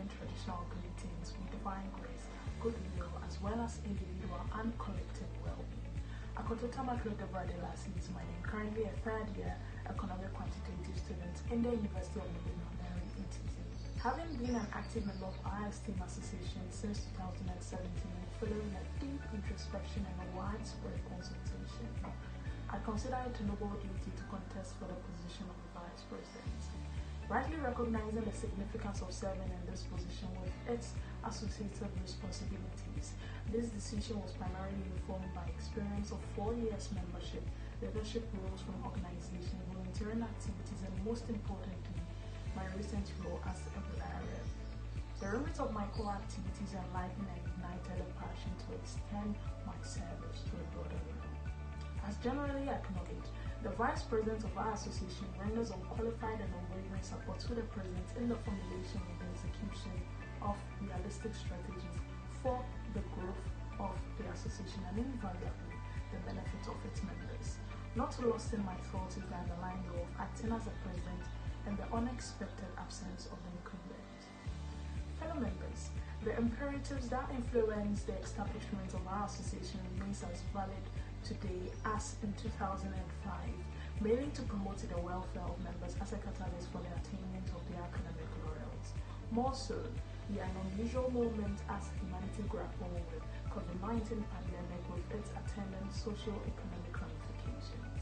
attaining traditional greetings with divine grace, goodwill, as well as individual and collective well-being. Akoto Tamakloe Deborah Delasi is my name, currently a third-year economic quantitative student in the University of Illinois in TZ. Having been an active member of our esteemed association since 2017 and following a deep introspection and a widespread consultation, I consider it a noble duty to contest for the position of the Vice President. Rightly recognizing the significance of serving in this position with its associated responsibilities, this decision was primarily informed by experience of 4 years membership, leadership roles from organization, volunteering activities, and most importantly, my recent role as a rep. The remit of my core activities enlightened and ignited a passion to extend my service to a broader world. As generally acknowledged, the Vice President of our association renders unqualified and unwavering support to the President in the formulation and the execution of realistic strategies for the growth of the association and invariably the benefit of its members. Not lost in my thoughts is the underlying role of acting as a President and the unexpected absence of the incumbent. Fellow members, the imperatives that influence the establishment of our association remains as valid today as in 2005, mainly to promote the welfare of members as a catalyst for the attainment of their academic laurels. More so, we are an unusual moment as humanity grapples with COVID-19 pandemic with its attendant socio-economic ramifications.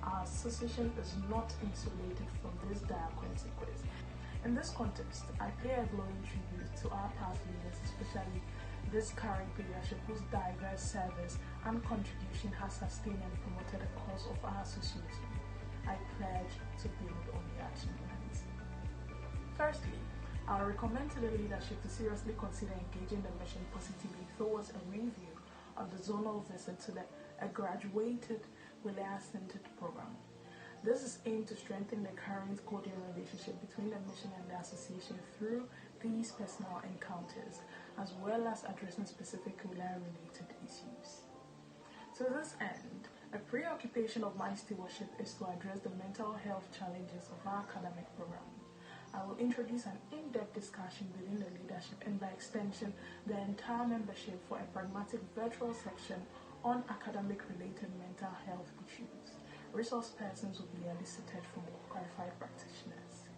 Our association is not insulated from this dire consequence. In this context, I pay a glowing tribute to our past leaders, especially this current leadership whose diverse service and contribution has sustained and promoted the cause of our association. I pledge to build on the achievements. Firstly, I recommend to the leadership to seriously consider engaging the mission positively towards a review of the zonal visit to a graduated Williams-centered program. This is aimed to strengthen the current cordial relationship between the mission and the association through these personal encounters, as well as addressing specific related issues. To this end, a preoccupation of my stewardship is to address the mental health challenges of our academic program. I will introduce an in-depth discussion within the leadership and by extension the entire membership for a pragmatic virtual section on academic-related mental health issues. Resource persons will be elicited from qualified practitioners.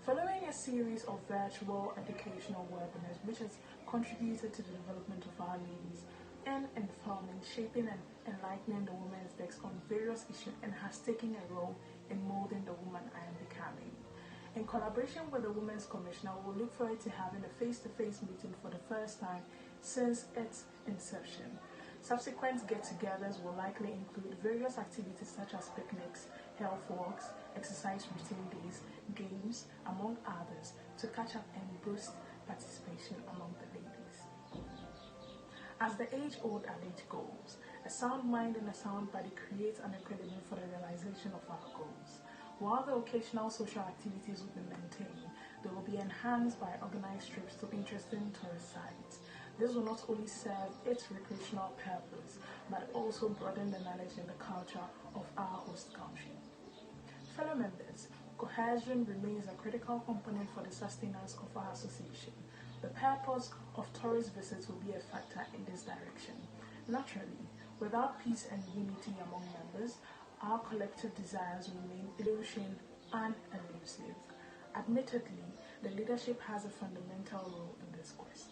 Following a series of virtual educational webinars which has contributed to the development of our ladies in informing, shaping and enlightening the women's decks on various issues and has taken a role in molding the woman I am becoming. In collaboration with the Women's Commissioner, we will look forward to having a face-to-face meeting for the first time since its inception. Subsequent get-togethers will likely include various activities such as picnics, health walks, exercise routine days, games, among others, to catch up and boost participation among the ladies. As the age-old adage goes, a sound mind and a sound body creates an equilibrium for the realization of our goals. While the occasional social activities will be maintained, they will be enhanced by organized trips to interesting tourist sites. This will not only serve its recreational purpose, but also broaden the knowledge and the culture of our host country. Fellow members, cohesion remains a critical component for the sustenance of our association. The purpose of tourist visits will be a factor in this direction. Naturally, without peace and unity among members, our collective desires remain illusion and elusive. Admittedly, the leadership has a fundamental role in this quest.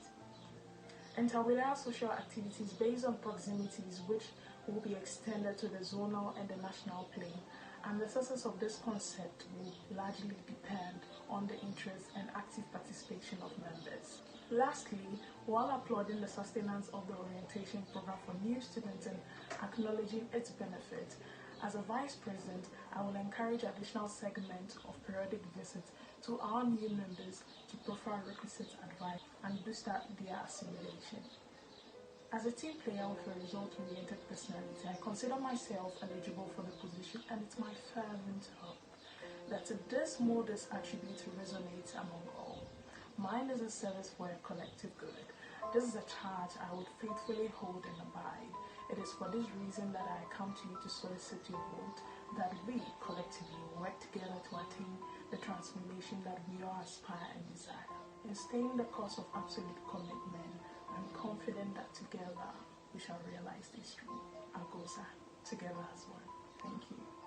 Interwillian social activities based on proximities which will be extended to the zonal and the national plane, and the success of this concept will largely depend on the interest and active participation of members. Lastly, while applauding the sustenance of the orientation program for new students and acknowledging its benefit, as a Vice President, I will encourage additional segments of periodic visits to our new members to profile requisite advice and boost up their assimilation. As a team player with a result-oriented personality, I consider myself eligible for the position, and it's my fervent hope that this modest attribute resonates among all. Mine is a service for a collective good. This is a charge I would faithfully hold and abide. It is for this reason that I come to you to solicit your vote, that we collectively work together to attain the transformation that we all aspire and desire. and staying the course of absolute commitment. I'm confident that together we shall realize this dream. Our goals are together as one. Thank you.